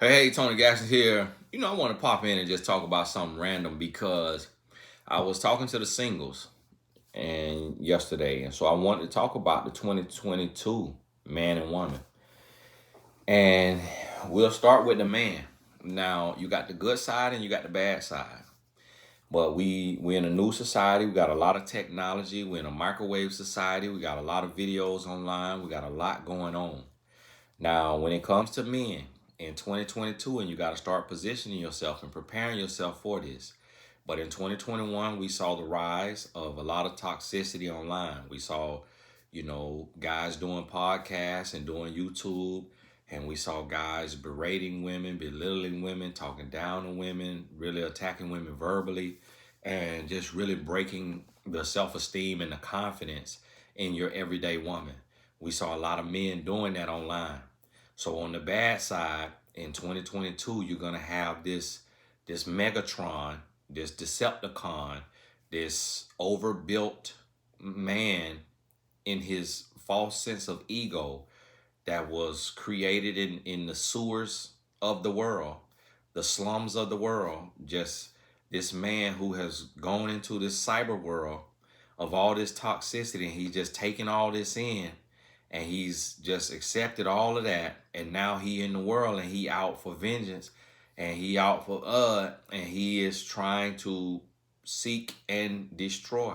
Hey, Tony Gasson here. I want to pop in and just talk about something random because I was talking to the singles and yesterday, and so I wanted to talk about the 2022 man and woman. And we'll start with the man. Now, you got the good side and you got the bad side. But we're in a new society. We got a lot of technology. We're in a microwave society. We got a lot of videos online. We got a lot going on. Now, when it comes to men in 2022, and you got to start positioning yourself and preparing yourself for this. But in 2021, we saw the rise of a lot of toxicity online. We saw, guys doing podcasts and doing YouTube, and we saw guys berating women, belittling women, talking down to women, really attacking women verbally, and just really breaking the self-esteem and the confidence in your everyday woman. We saw a lot of men doing that online. So on the bad side, in 2022, you're gonna have this Megatron, this Decepticon, this overbuilt man in his false sense of ego that was created in the sewers of the world, the slums of the world. Just this man who has gone into this cyber world of all this toxicity, and he's just taking all this in, and he's just accepted all of that, and now he in the world, and he out for vengeance, and he out for and he is trying to seek and destroy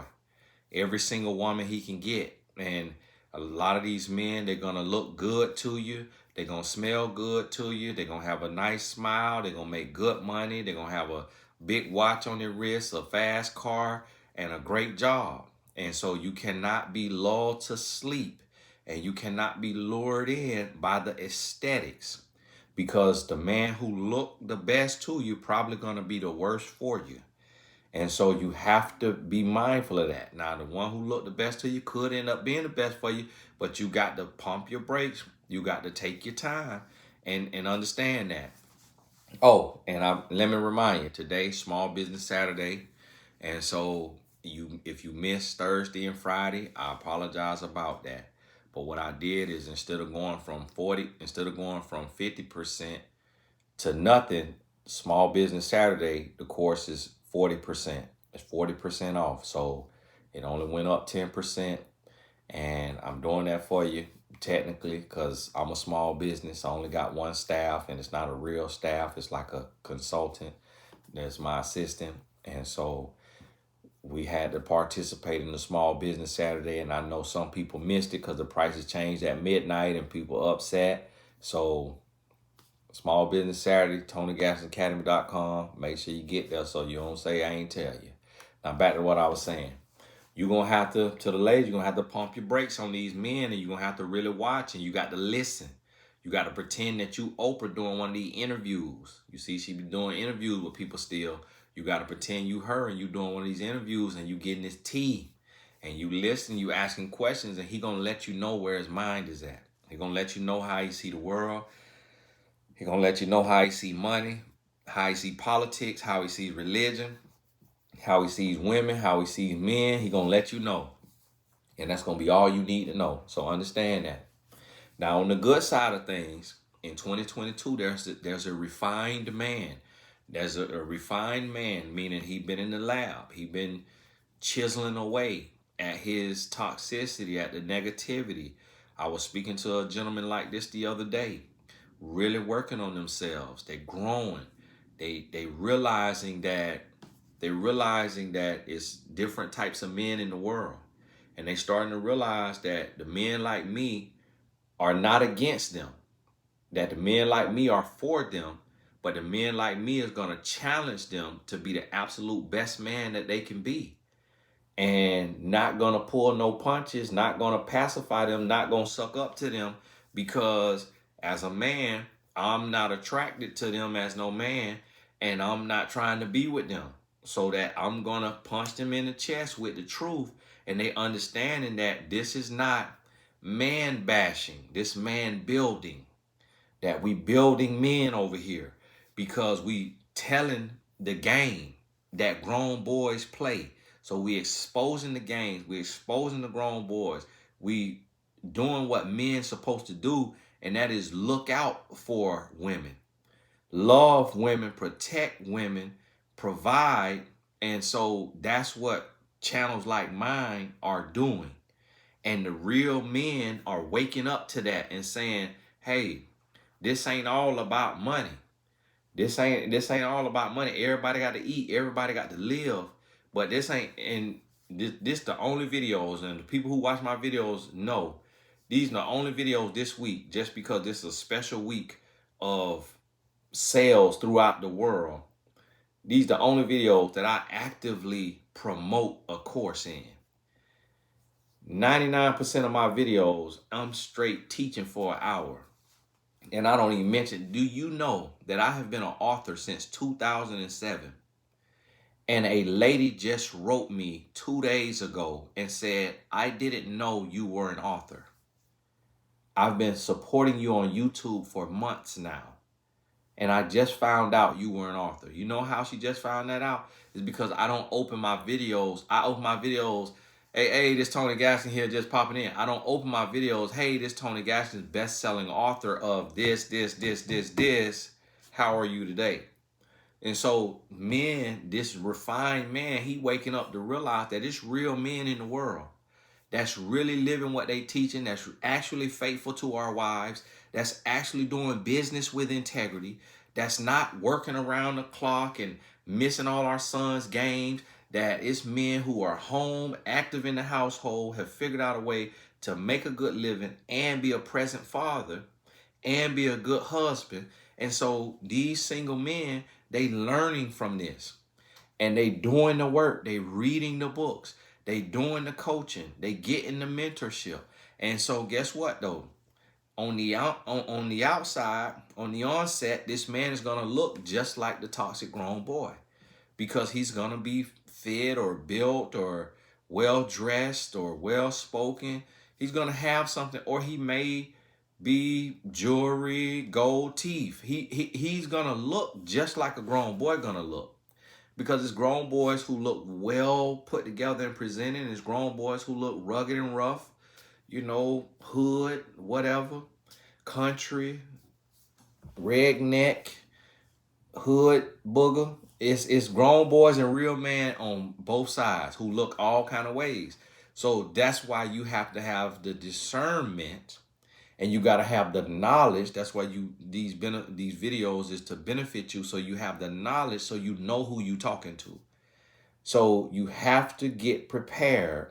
every single woman he can get. And a lot of these men, they're gonna look good to you, they're gonna smell good to you, they're gonna have a nice smile, they're gonna make good money, they're gonna have a big watch on their wrist, a fast car, and a great job. And so you cannot be lulled to sleep, and you cannot be lured in by the aesthetics, because the man who looked the best to you probably gonna be the worst for you. And so you have to be mindful of that. Now, the one who looked the best to you could end up being the best for you, but you got to pump your brakes. You got to take your time and understand that. Oh, and let me remind you, today's Small Business Saturday. And so if you missed Thursday and Friday, I apologize about that. But what I did is, instead of going from 50% to nothing, Small Business Saturday, the course is 40%. It's 40% off. So it only went up 10%. And I'm doing that for you technically because I'm a small business. I only got one staff, and it's not a real staff. It's like a consultant. That's my assistant. And so we had to participate in the Small Business Saturday, and I know some people missed it because the prices changed at midnight and people upset. So Small Business Saturday, TonyGassonAcademy.com. Make sure you get there so you don't say I ain't tell you. Now back to what I was saying. You're going to have to the ladies, you're going to have to pump your brakes on these men, and you're going to have to really watch, and you got to listen. You got to pretend that you Oprah doing one of these interviews. You see, she be doing interviews with people still. You got to pretend you her, and you doing one of these interviews, and you getting this tea, and you listen, you asking questions, and he going to let you know where his mind is at. He going to let you know how he see the world. He going to let you know how he see money, how he see politics, how he sees religion, how he sees women, how he sees men. He going to let you know. And that's going to be all you need to know. So understand that. Now, on the good side of things, in 2022, there's a refined man. There's a refined man, meaning he been in the lab. He been chiseling away at his toxicity, at the negativity. I was speaking to a gentleman like this the other day, really working on themselves. They're growing. They realizing that it's different types of men in the world. And they starting to realize that the men like me are not against them. That the men like me are for them. But the men like me is going to challenge them to be the absolute best man that they can be. And not going to pull no punches, not going to pacify them, not going to suck up to them, because as a man, I'm not attracted to them as no man, and I'm not trying to be with them. So that I'm going to punch them in the chest with the truth, and they understanding that this is not man bashing, this man building, that we building men over here, because we telling the game that grown boys play. So we exposing the games, we exposing the grown boys, we doing what men supposed to do, and that is look out for women. love women, protect women, provide. And so that's what channels like mine are doing. And the real men are waking up to that and saying, hey, this ain't all about money. This ain't all about money. Everybody got to eat. Everybody got to live. But this ain't, and this the only videos, and the people who watch my videos know these are the only videos this week, just because this is a special week of sales throughout the world. These are the only videos that I actively promote a course in. 99% of my videos, I'm straight teaching for an hour. And I don't even mention, do you know that I have been an author since 2007? And a lady just wrote me 2 days ago and said, I didn't know you were an author. I've been supporting you on YouTube for months now. And I just found out you were an author. You know how she just found that out? It's because I don't open my videos. I open my videos, hey, this Tony Gaston here just popping in. I don't open my videos, hey, this Tony Gaston is best-selling author of this. How are you today? And so men, this refined man, he waking up to realize that it's real men in the world that's really living what they teaching, that's actually faithful to our wives, that's actually doing business with integrity, that's not working around the clock and missing all our sons' games, that it's men who are home, active in the household, have figured out a way to make a good living and be a present father and be a good husband. And so these single men, they learning from this and they doing the work, they reading the books, they doing the coaching, they getting the mentorship. And so guess what though? On the outside, on the onset, this man is gonna look just like the toxic grown boy because he's gonna be fed or built or well dressed or well spoken. He's gonna have something, or he may be jewelry, gold teeth. He's gonna look just like a grown boy gonna look. Because it's grown boys who look well put together and presented, and it's grown boys who look rugged and rough, hood, whatever, country, redneck, hood, booger. It's grown boys and real men on both sides who look all kind of ways. So that's why you have to have the discernment and you got to have the knowledge. That's why these videos is to benefit you, so you have the knowledge, so you know who you talking to. So you have to get prepared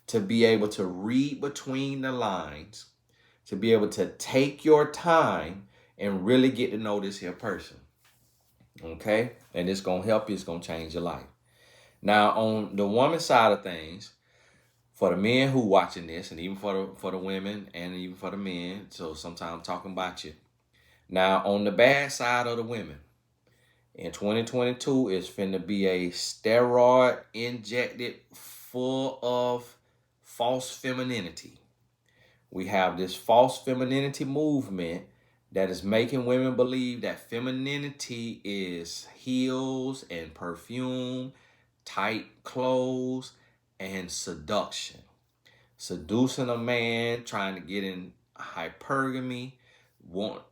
to be able to read between the lines, to be able to take your time and really get to know this here person. Okay? And it's going to help you. It's going to change your life. Now, on the woman side of things, for the men who watching this, and even for the women, and even for the men, so sometimes I'm talking about you. Now, on the bad side of the women, in 2022, it's finna be a steroid injected full of false femininity. We have this false femininity movement that is making women believe that femininity is heels and perfume, tight clothes, and seduction. Seducing a man, trying to get in hypergamy,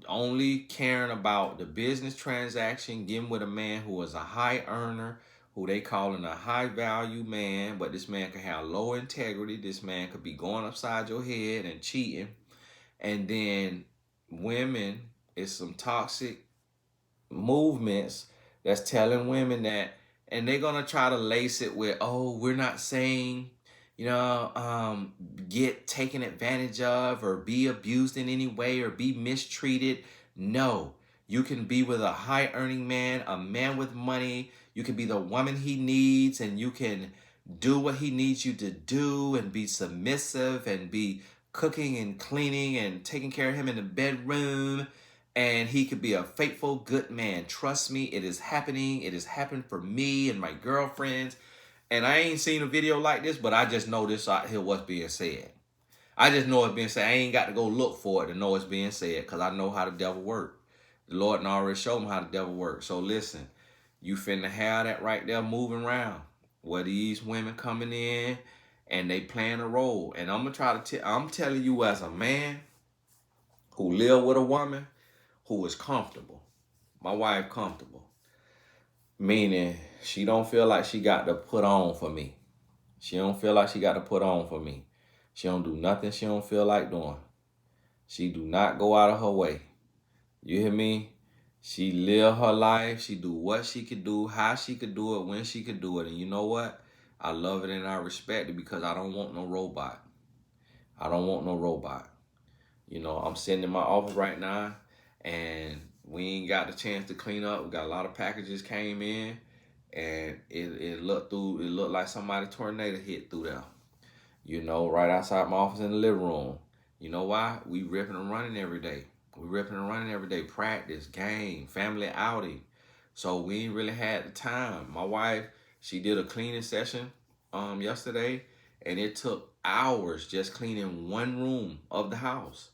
only caring about the business transaction, getting with a man who is a high earner, who they calling a high value man, but this man could have low integrity. This man could be going upside your head and cheating. And then women, is some toxic movements that's telling women that, and they're gonna try to lace it with, oh, we're not saying, get taken advantage of or be abused in any way or be mistreated. No, you can be with a high earning man, a man with money. You can be the woman he needs, and you can do what he needs you to do and be submissive and be cooking and cleaning and taking care of him in the bedroom. And he could be a faithful, good man. Trust me, it is happening. It has happened for me and my girlfriends. And I ain't seen a video like this, but I just know this out here what's being said. I just know it's being said. I ain't got to go look for it to know it's being said, because I know how the devil works. The Lord done already showed me how the devil works. So listen, you finna have that right there moving around, where these women coming in and they playing a role. And I'm gonna I'm telling you, as a man who live with a woman who is comfortable, My wife comfortable. Meaning she don't feel like she got to put on for me. She don't feel like she got to put on for me. She don't do nothing she don't feel like doing. She do not go out of her way. You hear me? She live her life. She do what she could do, how she could do it, when she could do it. And you know what? I love it and I respect it because I don't want no robot. I don't want no robot. You know, I'm sitting in my office right now and we ain't got the chance to clean up. We got a lot of packages came in and it looked like somebody tornado hit through there. You know, right outside my office in the living room. You know why? We ripping and running every day. We ripping and running every day. Practice, game, family outing. So we ain't really had the time. My wife, she did a cleaning session yesterday, and it took hours just cleaning one room of the house,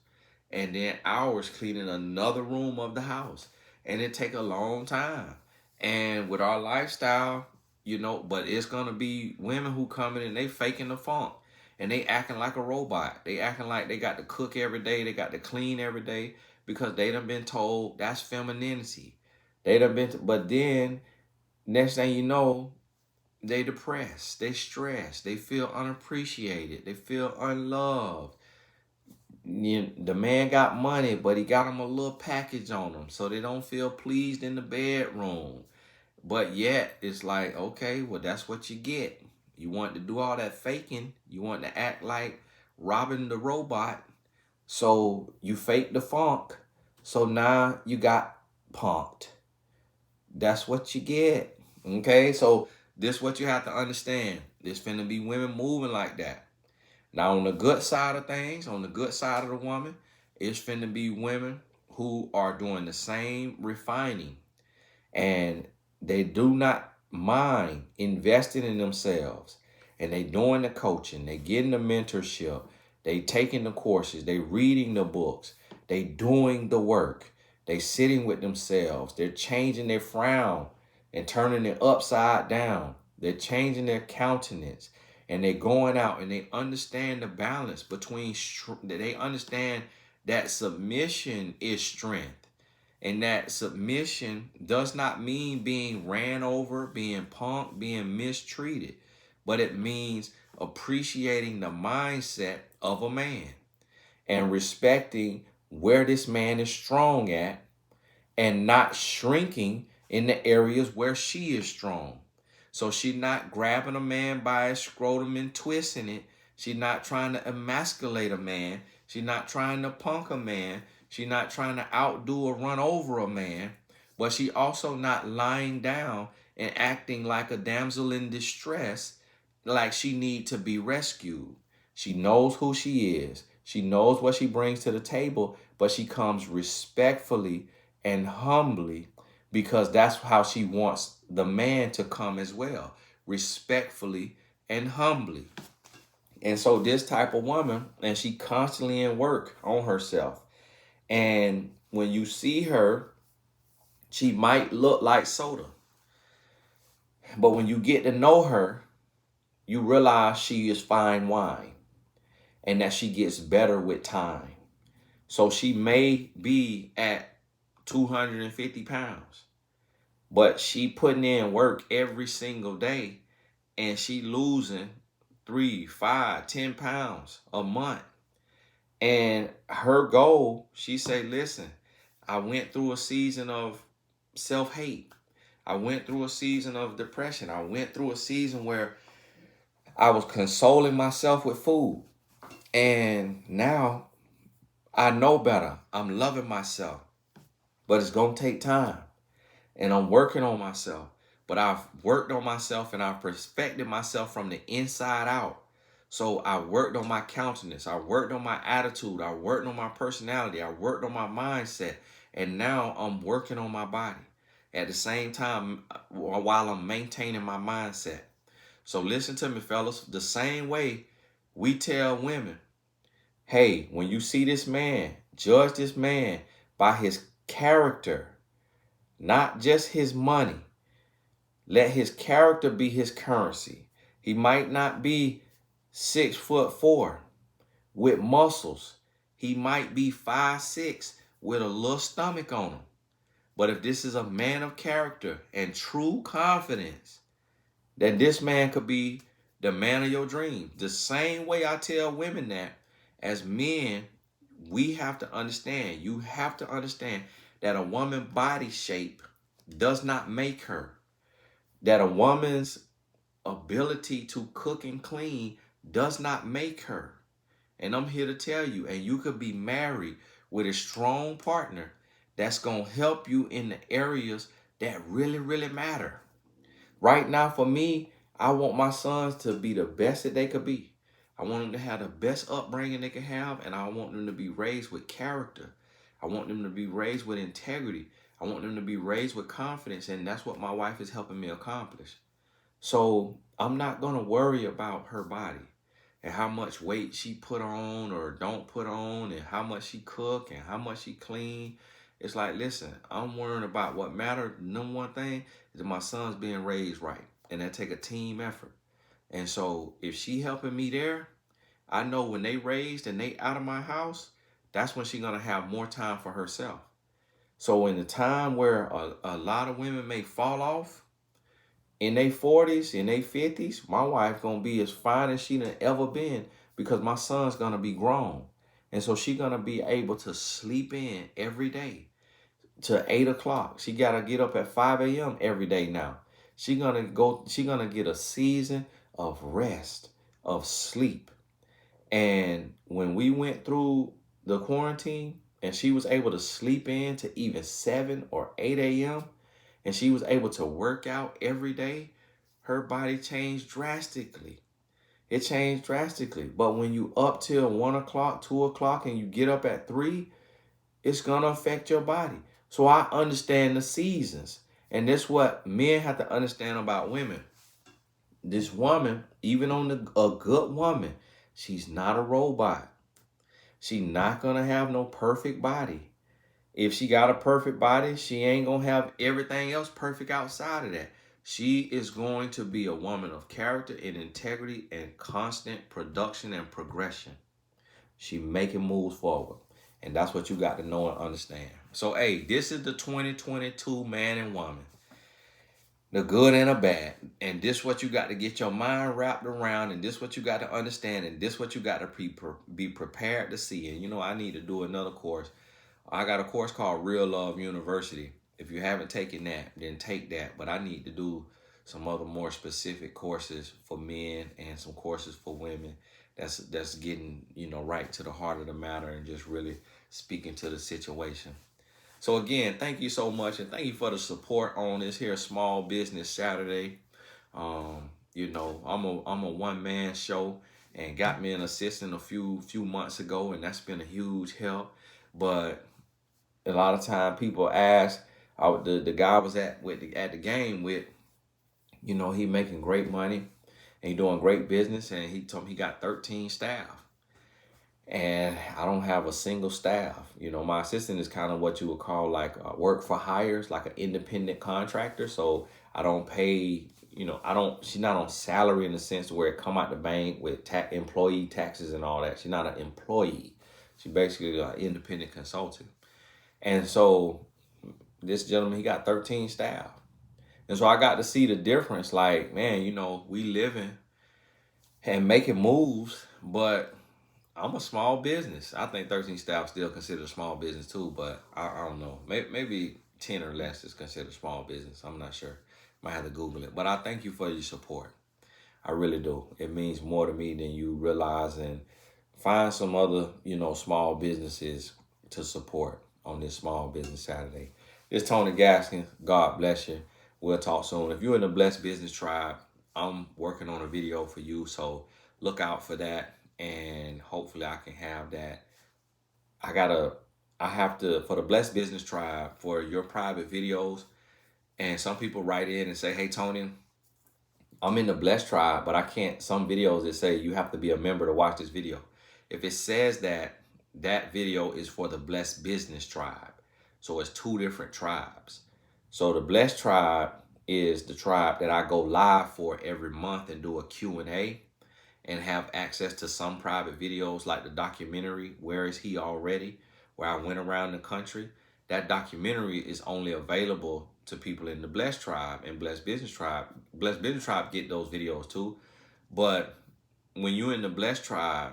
and then hours cleaning another room of the house, and it take a long time. And with our lifestyle, you know, but it's gonna be women who come in and they faking the funk and they acting like a robot. They acting like they got to cook every day, they got to clean every day because they done been told that's femininity. They done been, but then next thing you know, they depressed, they stressed, they feel unappreciated, they feel unloved. The man got money, but he got him a little package on him, so they don't feel pleased in the bedroom. But yet, it's like, okay, well, that's what you get. You want to do all that faking. You want to act like Robin the robot. So you fake the funk. So now you got punked. That's what you get. Okay, so this what you have to understand. There's finna be women moving like that. Now, on the good side of things, on the good side of the woman, it's finna be women who are doing the same refining and they do not mind investing in themselves and they doing the coaching, they getting the mentorship, they taking the courses, they reading the books, they doing the work, they sitting with themselves, they're changing their frown and turning it upside down, they're changing their countenance, and they're going out and they understand the balance between, they understand that submission is strength. And that submission does not mean being ran over, being punked, being mistreated, but it means appreciating the mindset of a man and respecting where this man is strong at and not shrinking in the areas where she is strong. So she's not grabbing a man by his scrotum and twisting it. She's not trying to emasculate a man. She's not trying to punk a man. She's not trying to outdo or run over a man. But she also not lying down and acting like a damsel in distress, like she need to be rescued. She knows who she is. She knows what she brings to the table, but she comes respectfully and humbly because that's how she wants the man to come as well, respectfully and humbly. And so this type of woman, and she constantly in work on herself. And when you see her, she might look like soda. But when you get to know her, you realize she is fine wine and that she gets better with time. So she may be at 250 pounds, but she putting in work every single day and she losing 3, 5, 10 pounds a month. And her goal, she say, listen, I went through a season of self-hate. I went through a season of depression. I went through a season where I was consoling myself with food. And now I know better. I'm loving myself. But it's going to take time. And I'm working on myself. But I've worked on myself and I've perfected myself from the inside out. So I worked on my countenance. I worked on my attitude. I worked on my personality. I worked on my mindset. And now I'm working on my body at the same time while I'm maintaining my mindset. So listen to me, fellas. The same way we tell women, hey, when you see this man, judge this man by his character, not just his money. Let his character be his currency. He might not be 6'4" with muscles. He might be 5'6" with a little stomach on him. But if this is a man of character and true confidence, then this man could be the man of your dreams. The same way I tell women that, as men, we have to understand, you have to understand that a woman's body shape does not make her. That a woman's ability to cook and clean does not make her. And I'm here to tell you, and you could be married with a strong partner that's going to help you in the areas that really, really matter. Right now, for me, I want my sons to be the best that they could be. I want them to have the best upbringing they can have, and I want them to be raised with character. I want them to be raised with integrity. I want them to be raised with confidence, and that's what my wife is helping me accomplish. So I'm not going to worry about her body and how much weight she put on or don't put on and how much she cook and how much she clean. It's like, listen, I'm worrying about what matters. Number one thing is that my son's being raised right, and that take a team effort. And so if she helping me there, I know when they raised and they out of my house, that's when she's gonna have more time for herself. So in the time where a lot of women may fall off in their 40s, in their 50s, my wife gonna be as fine as she done ever been because my son's gonna be grown. And so she gonna be able to sleep in every day to 8 o'clock. She gotta get up at 5 a.m. every day now. She gonna get a season of rest, of sleep. And when we went through the quarantine and she was able to sleep in to even 7 or 8 a.m., and she was able to work out every day, her body changed drastically. It changed drastically. But when you up till 1 o'clock, 2 o'clock, and you get up at 3, it's going to affect your body. So I understand the seasons. And that's what men have to understand about women. This woman, even on a good woman, she's not a robot. She's not going to have no perfect body. If she got a perfect body, she ain't going to have everything else perfect outside of that. She is going to be a woman of character and integrity and constant production and progression. She making moves forward. And that's what you got to know and understand. So, hey, this is the 2022 man and woman. The good and the bad. And this what you got to get your mind wrapped around. And this what you got to understand. And this what you got to be prepared to see. And, you know, I need to do another course. I got a course called Real Love University. If you haven't taken that, then take that. But I need to do some other more specific courses for men and some courses for women. That's getting, you know, right to the heart of the matter and just really speaking to the situation. So again, thank you so much, and thank you for the support on this here Small Business Saturday. You know, I'm a one man show, and got me an assistant a few months ago, and that's been a huge help. But a lot of time people ask, the guy I was at the game with, you know, he making great money and he doing great business, and he told me he got 13 staff. And I don't have a single staff. You know, my assistant is kind of what you would call like work for hires, like an independent contractor. So I don't pay, you know, she's not on salary in the sense where it come out the bank with employee taxes and all that. She's not an employee. She's basically an independent consultant. And so this gentleman, he got 13 staff. And so I got to see the difference. Like, man, you know, we living and making moves, but I'm a small business. I think 13 staff still considered a small business too, but I don't know. Maybe 10 or less is considered small business. I'm not sure. Might have to Google it. But I thank you for your support. I really do. It means more to me than you realize. And find some other, you know, small businesses to support on this Small Business Saturday. This is Tony Gaskin. God bless you. We'll talk soon. If you're in the Blessed Business Tribe, I'm working on a video for you, so look out for that. And hopefully I can have that. I have to, for the Blessed Business Tribe, for your private videos. And some people write in and say, hey, Tony, I'm in the Blessed Tribe, but I can't, some videos that say you have to be a member to watch this video. If it says that, that video is for the Blessed Business Tribe. So it's 2 different tribes. So the Blessed Tribe is the tribe that I go live for every month and do a Q&A and have access to some private videos like the documentary, Where Is He Already?, where I went around the country that documentary is only available to people in the Blessed Tribe and Blessed Business Tribe. Blessed Business Tribe get those videos too. But when you're in the Blessed Tribe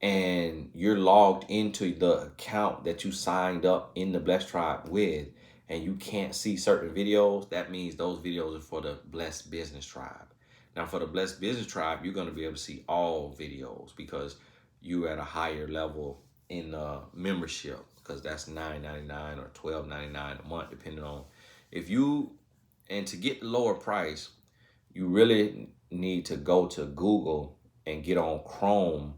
and you're logged into the account that you signed up in the Blessed Tribe with, and you can't see certain videos, that means those videos are for the Blessed Business Tribe. Now, for the Blessed Business Tribe, you're going to be able to see all videos because you're at a higher level in membership, because that's $9.99 or $12.99 a month, depending on if you. And to get the lower price, you really need to go to Google and get on Chrome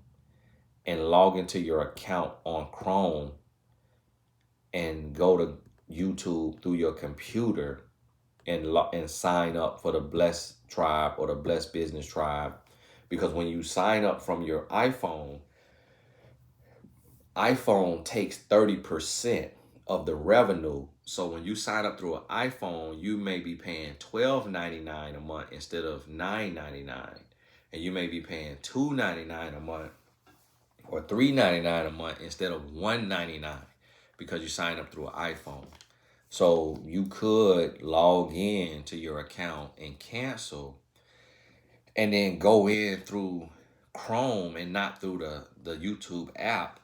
and log into your account on Chrome and go to YouTube through your computer and sign up for the Blessed Tribe or the Blessed Business Tribe. Because when you sign up from your iPhone takes 30% of the revenue. So when you sign up through an iPhone, you may be paying $12.99 a month instead of $9.99. And you may be paying $2.99 a month or $3.99 a month instead of $1.99 because you sign up through an iPhone. So you could log in to your account and cancel and then go in through Chrome and not through the YouTube app.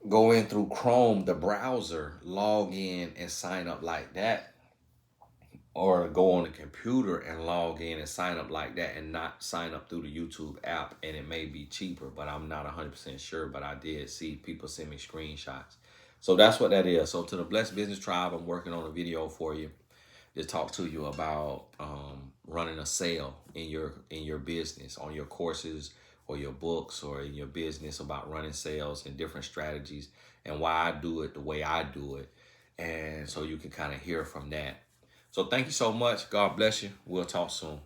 Go in through Chrome, the browser, log in and sign up like that. Or go on the computer and log in and sign up like that and not sign up through the YouTube app. And it may be cheaper, but I'm not 100% sure. But I did see people send me screenshots. So that's what that is. So to the Blessed Business Tribe, I'm working on a video for you to talk to you about running a sale in your business, on your courses or your books or in your business, about running sales and different strategies and why I do it the way I do it. And so you can kind of hear from that. So thank you so much. God bless you. We'll talk soon.